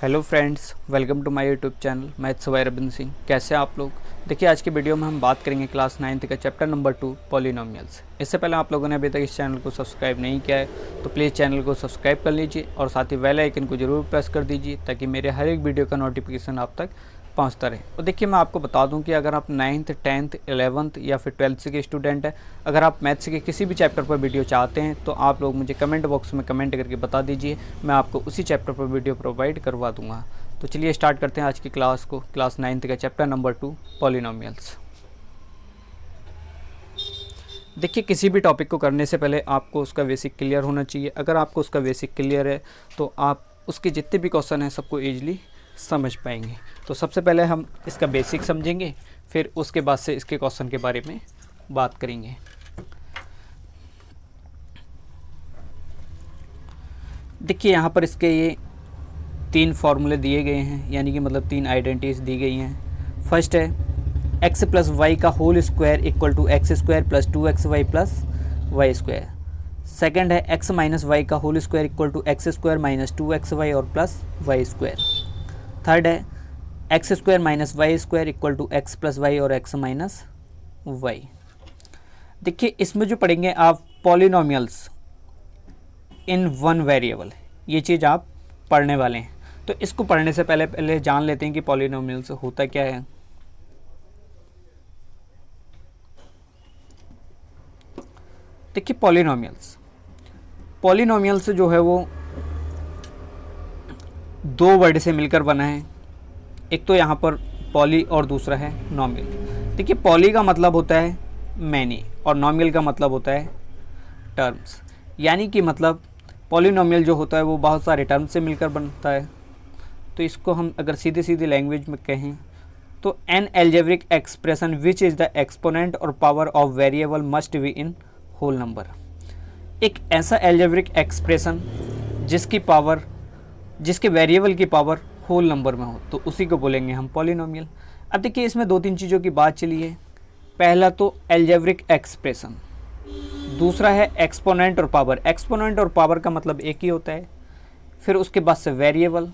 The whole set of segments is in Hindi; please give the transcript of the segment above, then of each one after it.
Hello friends, welcome to my YouTube channel. मैं सवाई रबिंद्र सिंह। कैसे हैं आप लोग? देखिए, आज की वीडियो में हम बात करेंगे क्लास 9th का चैप्टर नंबर 2 पॉलिनोमियल्स। इससे पहले आप लोगों ने अभी तक इस चैनल को सब्सक्राइब नहीं किया है तो प्लीज़ चैनल को सब्सक्राइब कर लीजिए और साथ ही बेल आइकन को ज़रूर प्रेस कर दीजिए ताकि मेरे हर एक वीडियो का नोटिफिकेशन आप तक पहुंचता रहे। और देखिए, मैं आपको बता दूं कि अगर आप 9th 10th 11th या फिर 12th के स्टूडेंट हैं, अगर आप मैथ्स के किसी भी चैप्टर पर वीडियो चाहते हैं तो आप लोग मुझे कमेंट बॉक्स में कमेंट करके बता दीजिए, मैं आपको उसी चैप्टर पर वीडियो प्रोवाइड करवा दूंगा। तो चलिए स्टार्ट करते हैं आज की क्लास को। क्लास 9th का चैप्टर नंबर 2 पॉलिनोमियल्स। देखिए, किसी भी टॉपिक को करने से पहले आपको उसका बेसिक क्लियर होना चाहिए। अगर आपको उसका बेसिक क्लियर है तो आप उसके जितने भी क्वेश्चन हैं सबको ईजिली समझ पाएंगे। तो सबसे पहले हम इसका बेसिक समझेंगे, फिर उसके बाद से इसके क्वेश्चन के बारे में बात करेंगे। देखिए, यहाँ पर इसके ये 3 फार्मूले दिए गए हैं, यानी कि मतलब 3 आइडेंटिटीज दी गई हैं। फर्स्ट है x प्लस वाई का whole square equal to x square plus 2xy plus y square. Second है x माइनस वाई का whole square equal to x square minus 2xy और प्लस वाई स्क्वायर। थर्ड है x square minus y square equal to x plus y और x माइनस वाई। देखिए, इसमें जो पढ़ेंगे आप पॉलिनोमियल्स इन वन वेरिएबल, ये चीज़ आप पढ़ने वाले हैं। तो इसको पढ़ने से पहले जान लेते हैं कि पॉलिनोमियल्स होता क्या है। देखिए, पॉलिनोमियल्स जो है वो 2 वर्ड से मिलकर बना है। एक तो यहाँ पर पॉली और दूसरा है नॉमियल। देखिए, पॉली का मतलब होता है मैनी और नॉमियल का मतलब होता है टर्म्स। यानी कि मतलब पॉलिनोमियल जो होता है वो बहुत सारे टर्म से मिलकर बनता है। तो इसको हम अगर सीधी सीधी लैंग्वेज में कहें तो an algebraic expression which is the exponent और power of variable must be in whole number. एक ऐसा एल्जेब्रिक एक्सप्रेशन जिसके वेरिएबल की पावर होल नंबर में हो तो उसी को बोलेंगे हम पॉलिनोमियल। अब देखिए, इसमें 2-3 चीज़ों की बात चली है। पहला तो एल्जेब्रिक एक्सप्रेशन, दूसरा है एक्सपोनेंट और पावर। एक्सपोनेंट और पावर का मतलब एक ही होता है। फिर उसके बाद से वेरिएबल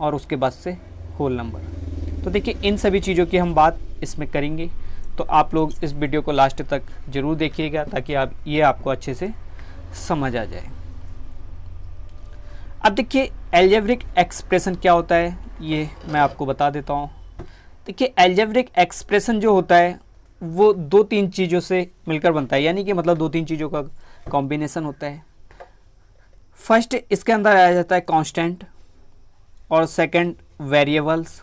और उसके बाद से होल नंबर। तो देखिए, इन सभी चीज़ों की हम बात इसमें करेंगे। तो आप लोग इस वीडियो को लास्ट तक ज़रूर देखिएगा ताकि आपको अच्छे से समझ आ जाए। अब देखिए, एल्जेब्रिक एक्सप्रेशन क्या होता है ये मैं आपको बता देता हूँ। देखिए, एल्जेब्रिक एक्सप्रेशन जो होता है वो 2-3 चीज़ों से मिलकर बनता है, यानी कि मतलब 2-3 चीज़ों का कॉम्बिनेशन होता है। फर्स्ट, इसके अंदर आ जाता है कांस्टेंट, और सेकंड वेरिएबल्स,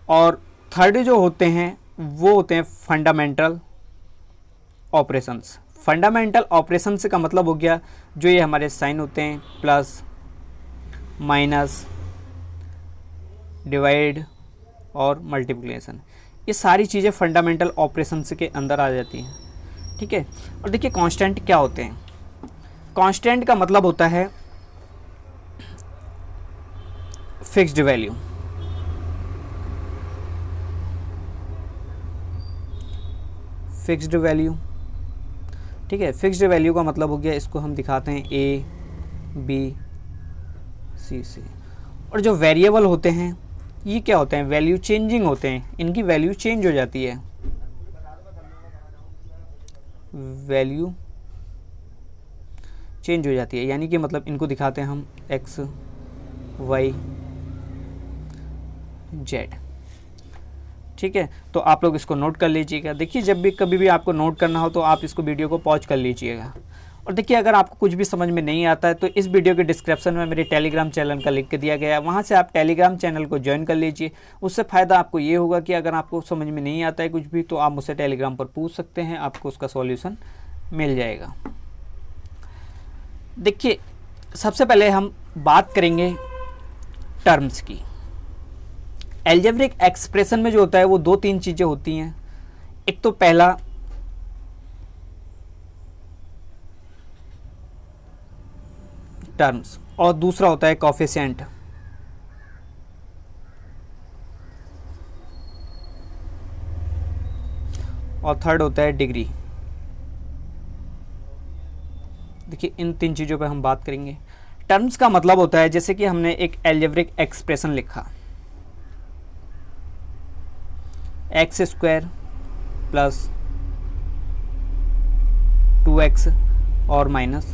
और थर्ड जो होते हैं वो होते हैं फंडामेंटल ऑपरेशंस। फंडामेंटल ऑपरेशंस का मतलब हो गया जो ये हमारे साइन होते हैं, प्लस माइनस डिवाइड और मल्टीप्लिकेशन। ये सारी चीज़ें फंडामेंटल ऑपरेशंस के अंदर आ जाती हैं। ठीक है। और देखिए, कांस्टेंट क्या होते हैं। कांस्टेंट का मतलब होता है फिक्स्ड वैल्यू। फिक्स्ड वैल्यू, ठीक है। फिक्स्ड वैल्यू का मतलब हो गया, इसको हम दिखाते हैं ए बी सी से। और जो वेरिएबल होते हैं ये क्या होते हैं, वैल्यू चेंजिंग होते हैं। इनकी वैल्यू चेंज हो जाती है, वैल्यू चेंज हो जाती है। यानी कि मतलब इनको दिखाते हैं हम एक्स वाई जेड। ठीक है। तो आप लोग इसको नोट कर लीजिएगा। देखिए, जब भी कभी भी आपको नोट करना हो तो आप इसको वीडियो को पॉज कर लीजिएगा। और देखिए, अगर आपको कुछ भी समझ में नहीं आता है तो इस वीडियो के डिस्क्रिप्शन में मेरे टेलीग्राम चैनल का लिंक दिया गया है, वहाँ से आप टेलीग्राम चैनल को ज्वाइन कर लीजिए। उससे फ़ायदा आपको ये होगा कि अगर आपको समझ में नहीं आता है कुछ भी तो आप मुझसे टेलीग्राम पर पूछ सकते हैं, आपको उसका सॉल्यूशन मिल जाएगा। देखिए, सबसे पहले हम बात करेंगे टर्म्स की। एल्जेब्रिक एक्सप्रेशन में जो होता है वो 2-3 चीज़ें होती हैं। एक तो पहला टर्म्स और दूसरा होता है कोफिशिएंट। और थर्ड होता है डिग्री। देखिए, इन 3 चीज़ों पे हम बात करेंगे। टर्म्स का मतलब होता है जैसे कि हमने एक एल्जेब्रिक एक्सप्रेशन लिखा, एक्स स्क्वायर प्लस 2x और माइनस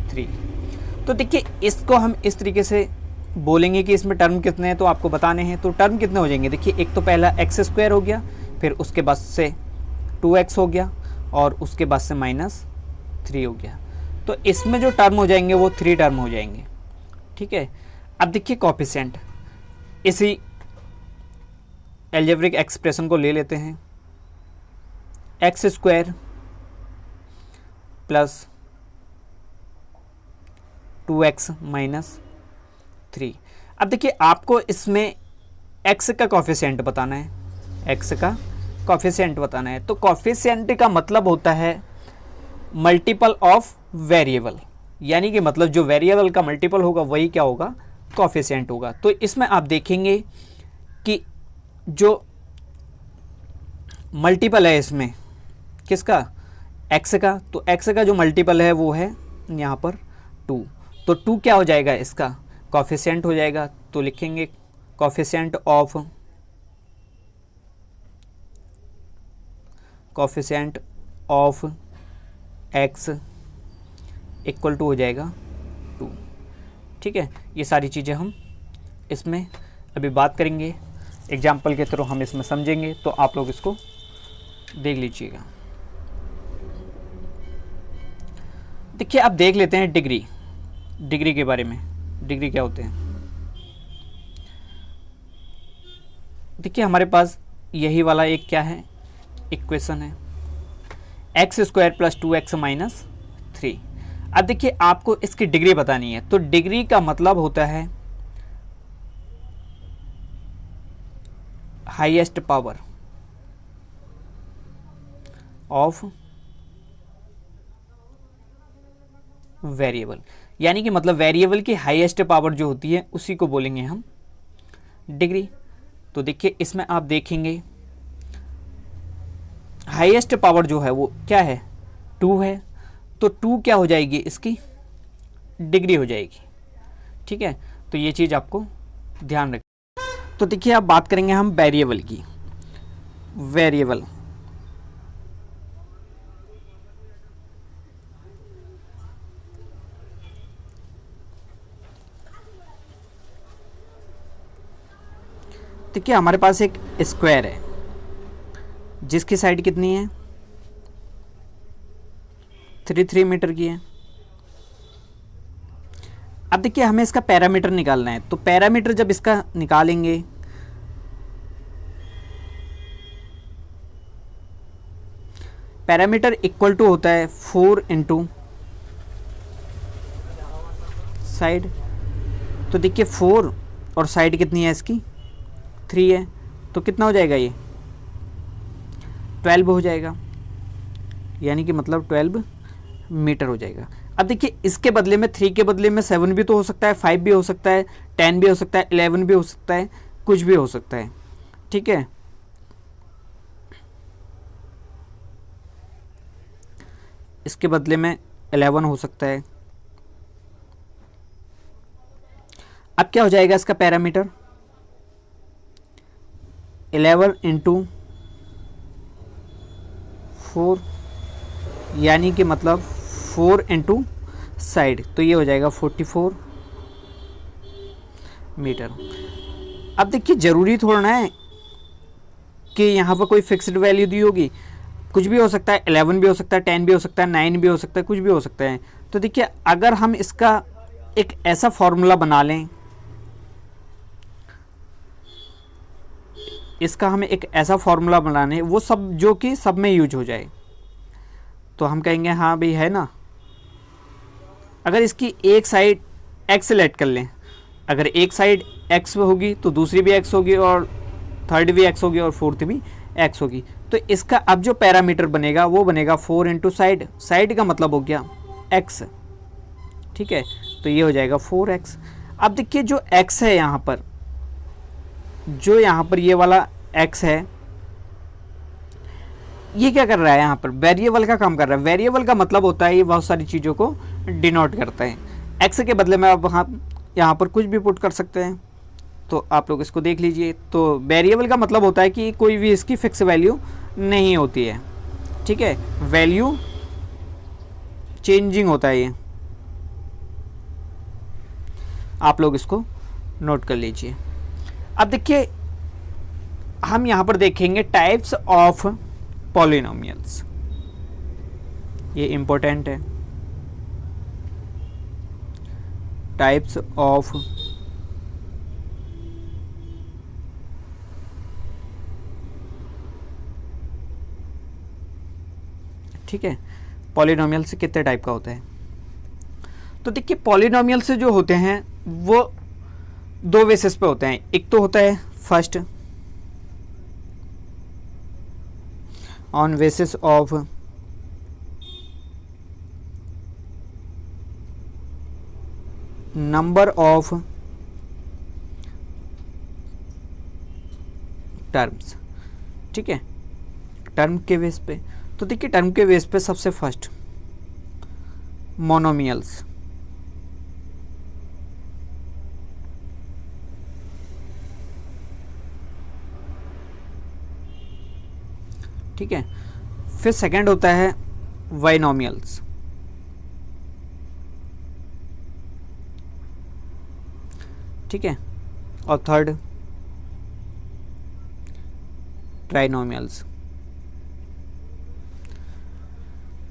3। तो देखिए इसको हम इस तरीके से बोलेंगे कि इसमें टर्म कितने हैं, तो आपको बताने हैं। तो टर्म कितने हो जाएंगे, देखिए एक तो पहला एक्स स्क्वायर हो गया, फिर उसके बाद से 2x हो गया, और उसके बाद से माइनस 3 हो गया। तो इसमें जो टर्म हो जाएंगे वो 3 टर्म हो जाएंगे, ठीक है। अब देखिए कोएफिशिएंट, इसी एल्जेब्रिक एक्सप्रेशन को ले लेते हैं, x square plus 2x minus 3। अब देखिए आपको इसमें x का कोएफिशिएंट बताना है, x का कोएफिशिएंट बताना है। तो कोएफिशिएंट का मतलब होता है मल्टीपल ऑफ वेरिएबल, यानी कि मतलब जो वेरिएबल का मल्टीपल होगा वही क्या होगा, कोएफिशिएंट होगा। तो इसमें आप देखेंगे कि जो मल्टीपल है इसमें किसका, x का, तो x का जो मल्टीपल है वो है यहाँ पर 2। तो 2 क्या हो जाएगा, इसका कोएफिशिएंट हो जाएगा। तो लिखेंगे coefficient of x equal to हो जाएगा 2, ठीक है। ये सारी चीज़ें हम इसमें अभी बात करेंगे, एग्जाम्पल के थ्रू हम इसमें समझेंगे, तो आप लोग इसको देख लीजिएगा। देखिए अब देख लेते हैं डिग्री के बारे में। डिग्री क्या होते हैं, देखिए हमारे पास यही वाला एक क्या है, इक्वेशन है, x square plus 2x minus 3। अब देखिए आपको इसकी डिग्री बतानी है। तो डिग्री का मतलब होता है हाईएस्ट पावर ऑफ वेरिएबल, यानी कि मतलब वेरिएबल की हाईएस्ट पावर जो होती है उसी को बोलेंगे हम डिग्री। तो देखिए इसमें आप देखेंगे हाईएस्ट पावर जो है वो क्या है, 2 है। तो 2 क्या हो जाएगी, इसकी डिग्री हो जाएगी, ठीक है। तो ये चीज़ आपको ध्यान रखें। तो देखिए अब बात करेंगे हम वेरिएबल की। वेरिएबल देखिए हमारे पास एक स्क्वायर है जिसकी साइड कितनी है, 3 मीटर की है। अब देखिए हमें इसका पैरामीटर निकालना है। तो पैरामीटर जब इसका निकालेंगे, पैरामीटर इक्वल टू होता है 4 इंटू साइड। तो देखिए 4 और साइड कितनी है इसकी, 3 है। तो कितना हो जाएगा, ये 12 हो जाएगा, यानी कि मतलब 12 मीटर हो जाएगा। अब देखिए इसके बदले में 3 के बदले में 7 भी तो हो सकता है, 5 भी हो सकता है, 10 भी हो सकता है, 11 भी हो सकता है, कुछ भी हो सकता है, ठीक है। इसके बदले में 11 हो सकता है। अब क्या हो जाएगा इसका पैरामीटर, 11 इंटू 4, यानी कि मतलब 4 इंटू साइड, तो ये हो जाएगा 44 मीटर। अब देखिए ज़रूरी थोड़ा ना है कि यहाँ पर कोई फिक्स्ड वैल्यू दी होगी, कुछ भी हो सकता है, 11 भी हो सकता है, 10 भी हो सकता है, 9 भी हो सकता है, कुछ भी हो सकता है। तो देखिए अगर हम इसका एक ऐसा फॉर्मूला बना लें, इसका हमें एक ऐसा फॉर्मूला बनाने, वो सब जो कि सब में यूज हो जाए, तो हम कहेंगे हाँ भाई है ना। अगर इसकी एक साइड x सेलेक्ट कर लें, अगर एक साइड x होगी तो दूसरी भी x होगी, और थर्ड भी x होगी, और फोर्थ भी x होगी। तो इसका अब जो पैरामीटर बनेगा वो बनेगा 4 इंटू साइड। साइड का मतलब हो गया x, ठीक है। तो ये हो जाएगा 4x। अब देखिए जो x है यहाँ पर, जो यहाँ पर ये वाला x है, ये क्या कर रहा है, यहाँ पर वेरिएबल का काम कर रहा है। वेरिएबल का मतलब होता है ये बहुत सारी चीज़ों को डिनोट करता है। एक्स के बदले में अब हम यहाँ पर कुछ भी पुट कर सकते हैं, तो आप लोग इसको देख लीजिए। तो वेरिएबल का मतलब होता है कि कोई भी इसकी फिक्स वैल्यू नहीं होती है, ठीक है, वैल्यू चेंजिंग होता है ये, आप लोग इसको नोट कर लीजिए। अब देखिए हम यहाँ पर देखेंगे टाइप्स ऑफ पॉलिनोमियल्स, ये इंपॉर्टेंट है। टाइप्स ऑफ ठीक है, पॉलिनोमियल से कितने टाइप का होता है। तो देखिए पॉलिनोमियल से जो होते हैं वो दो बेसिस पे होते हैं। एक तो होता है first on basis of number of terms, ठीक है, टर्म के बेस पे। तो देखिए टर्म के बेस पे सबसे फर्स्ट मोनोमियल्स, ठीक है, फिर सेकंड होता है बाइनोमियल्स, ठीक है, और थर्ड ट्राइनोमियल्स।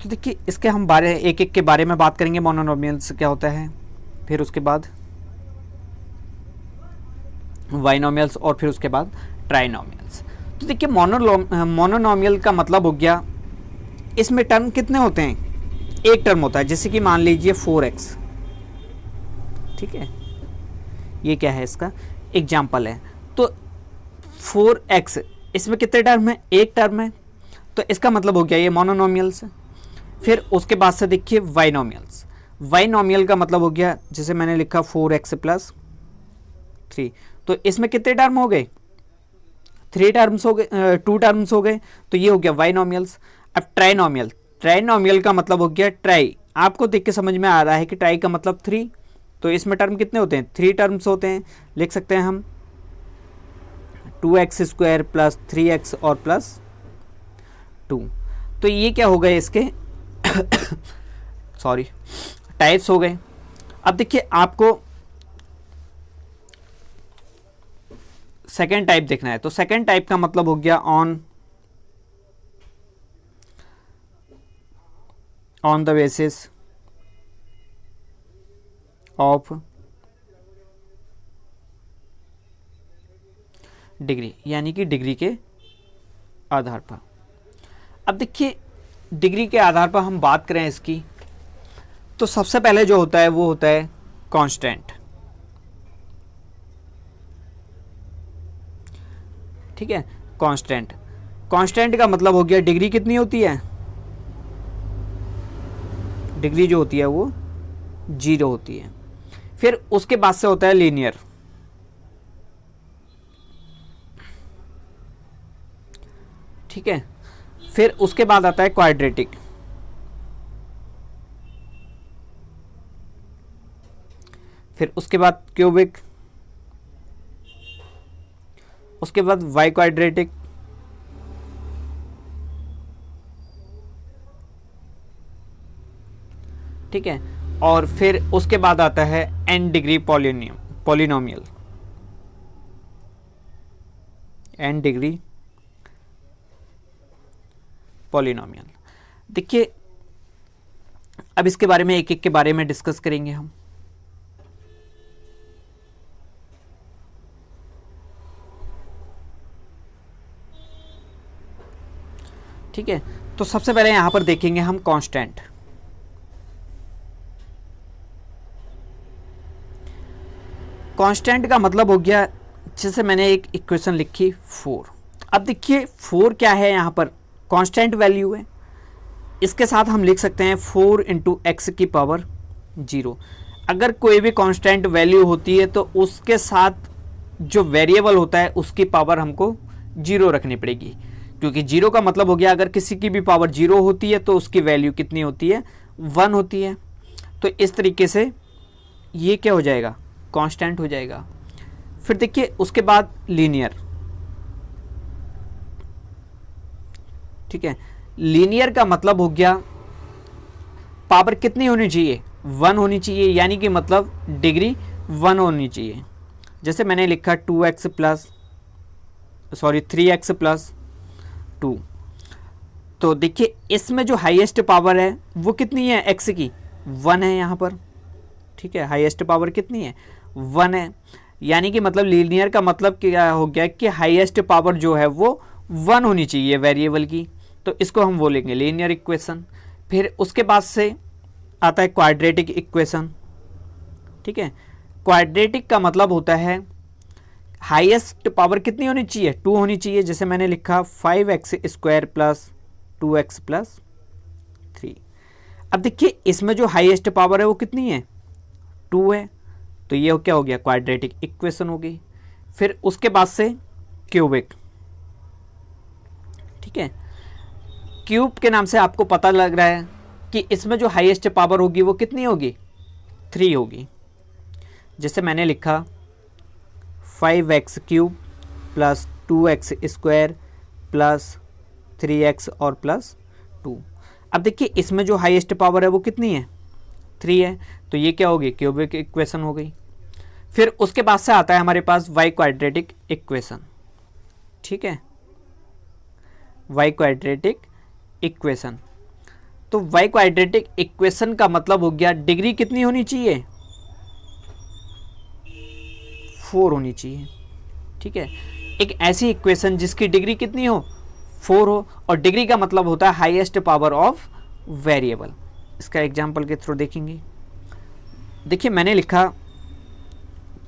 तो देखिए इसके हम एक एक के बारे में बात करेंगे, मोनोनोमियल्स क्या होता है, फिर उसके बाद बाइनोमियल्स और फिर उसके बाद ट्राइनोमियल्स। तो देखिए मोनोनोमियल का मतलब हो गया इसमें टर्म कितने होते हैं, एक टर्म होता है, जैसे कि मान लीजिए 4x, ठीक है, ये क्या है इसका एग्जाम्पल है। तो 4x इसमें कितने टर्म है, एक टर्म है, तो इसका मतलब हो गया ये मोनोनोमियल्स। फिर उसके बाद से देखिए बाइनोमियल्स, बाइनोमियल का मतलब हो गया जैसे मैंने लिखा 4x + 3, तो इसमें कितने टर्म हो गए, 3 टर्म्स हो गए, 2 टर्म्स हो गए, तो ये हो गया बाइनोमियल्स। अब ट्राइनोमियल, ट्राइनोमियल का मतलब हो गया ट्राई, आपको देख के समझ में आ रहा है कि ट्राई का मतलब 3, तो इसमें टर्म कितने होते हैं, 3 टर्म्स होते हैं। लिख सकते हैं हम 2x² + 3x और +2, तो ये क्या हो गए इसके सॉरी टाइप्स हो गए। अब देखिए आपको सेकेंड टाइप देखना है, तो सेकेंड टाइप का मतलब हो गया on the basis of degree, यानी कि डिग्री के आधार पर। अब देखिए डिग्री के आधार पर हम बात करें इसकी, तो सबसे पहले जो होता है वो होता है कांस्टेंट, ठीक है, कांस्टेंट। कांस्टेंट का मतलब हो गया डिग्री कितनी होती है, डिग्री जो होती है वो 0 होती है। फिर उसके बाद से होता है लीनियर, ठीक है, फिर उसके बाद आता है क्वाड्रेटिक, फिर उसके बाद क्यूबिक, उसके बाद वाई क्वाड्रेटिक, ठीक है, और फिर उसके बाद आता है n degree polynomial, n degree polynomial. देखिए अब इसके बारे में एक एक के बारे में डिस्कस करेंगे हम। ठीक है, तो सबसे पहले यहां पर देखेंगे हम कांस्टेंट। कांस्टेंट का मतलब हो गया, जैसे मैंने एक इक्वेशन लिखी 4। अब देखिए 4 क्या है, यहाँ पर कांस्टेंट वैल्यू है, इसके साथ हम लिख सकते हैं 4 × x⁻⁴। अगर कोई भी कांस्टेंट वैल्यू होती है तो उसके साथ जो वेरिएबल होता है उसकी पावर हमको 0 रखनी पड़ेगी, क्योंकि 0 का मतलब हो गया अगर किसी की भी पावर 0 होती है तो उसकी वैल्यू कितनी होती है, 1 होती है। तो इस तरीके से ये क्या हो जाएगा, कांस्टेंट हो जाएगा। फिर देखिए उसके बाद लीनियर, ठीक है। लीनियर का मतलब हो गया पावर कितनी होनी चाहिए, 1 होनी चाहिए, यानी कि मतलब डिग्री 1 होनी चाहिए। जैसे मैंने लिखा 2x प्लस 3x प्लस 2, तो देखिए इसमें जो हाईएस्ट पावर है वो कितनी है, x की 1 है यहाँ पर, ठीक है। हाईएस्ट पावर कितनी है, 1 है, यानी कि मतलब लीनियर का मतलब क्या हो गया कि हाईएस्ट पावर जो है वो 1 होनी चाहिए वेरिएबल की, तो इसको हम बोलेंगे लीनियर इक्वेशन। फिर उसके बाद से आता है क्वाड्रेटिक इक्वेशन, ठीक है। क्वाड्रेटिक का मतलब होता है हाईएस्ट पावर कितनी होनी चाहिए, 2 होनी चाहिए। जैसे मैंने लिखा 5x square plus 2x plus 3। अब देखिए इसमें जो हाईएस्ट पावर है वो कितनी है, 2 है, तो ये क्या हो गया, क्वाड्रेटिक इक्वेशन हो गई। फिर उसके बाद से क्यूबिक, ठीक है। क्यूब के नाम से आपको पता लग रहा है कि इसमें जो हाईएस्ट पावर होगी वो कितनी होगी, 3 होगी। जैसे मैंने लिखा 5x cube plus 2x square plus 3x और प्लस 2। अब देखिए इसमें जो हाईएस्ट पावर है वो कितनी है, 3 है, तो ये क्या होगी, क्यूबिक इक्वेशन हो गई। फिर उसके बाद से आता है हमारे पास वाई क्वाड्रेटिक इक्वेशन, ठीक है, वाई क्वाड्रेटिक इक्वेशन। तो वाई क्वाड्रेटिक इक्वेशन का मतलब हो गया डिग्री कितनी होनी चाहिए, 4 होनी चाहिए, ठीक है। एक ऐसी इक्वेशन जिसकी डिग्री कितनी हो, 4 हो, और डिग्री का मतलब होता है हाईएस्ट पावर ऑफ वेरिएबल। इसका एग्जांपल के थ्रू देखेंगे। देखिए मैंने लिखा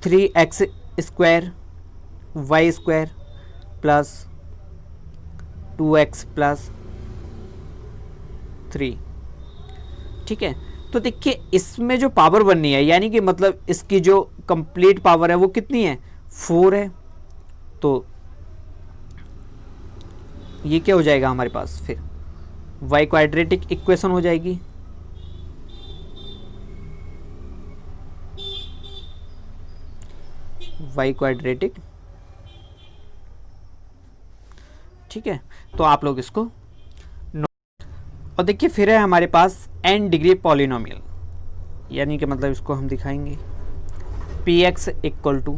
3x square y square plus 2x plus 3, ठीक है। तो देखिए इसमें जो पावर बननी है, यानी कि मतलब इसकी जो कंप्लीट पावर है वो कितनी है, 4 है, तो ये क्या हो जाएगा हमारे पास, फिर वाई क्वाड्रेटिक इक्वेशन हो जाएगी। वाई क्वाड्रेटिक, ठीक है। तो आप लोग इसको और देखिए फिर है हमारे पास n डिग्री पॉलिनोमियल, यानी कि मतलब इसको हम दिखाएंगे px equal to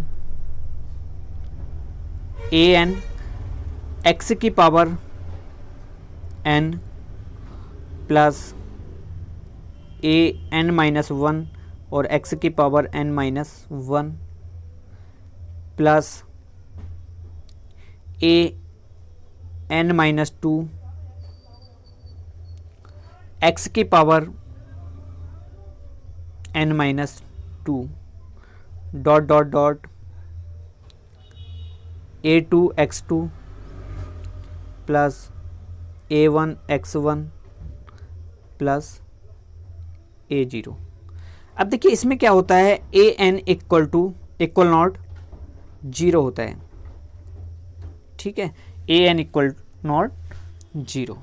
an x की power n plus an minus 1 और x की power n minus 1 plus an minus 2 x की power n minus 2 dot dot dot a2 x2 plus a1 x1 plus a0। अब देखिए इसमें क्या होता है, an इक्वल नॉट 0 होता है, ठीक है, an इक्वल नॉट 0।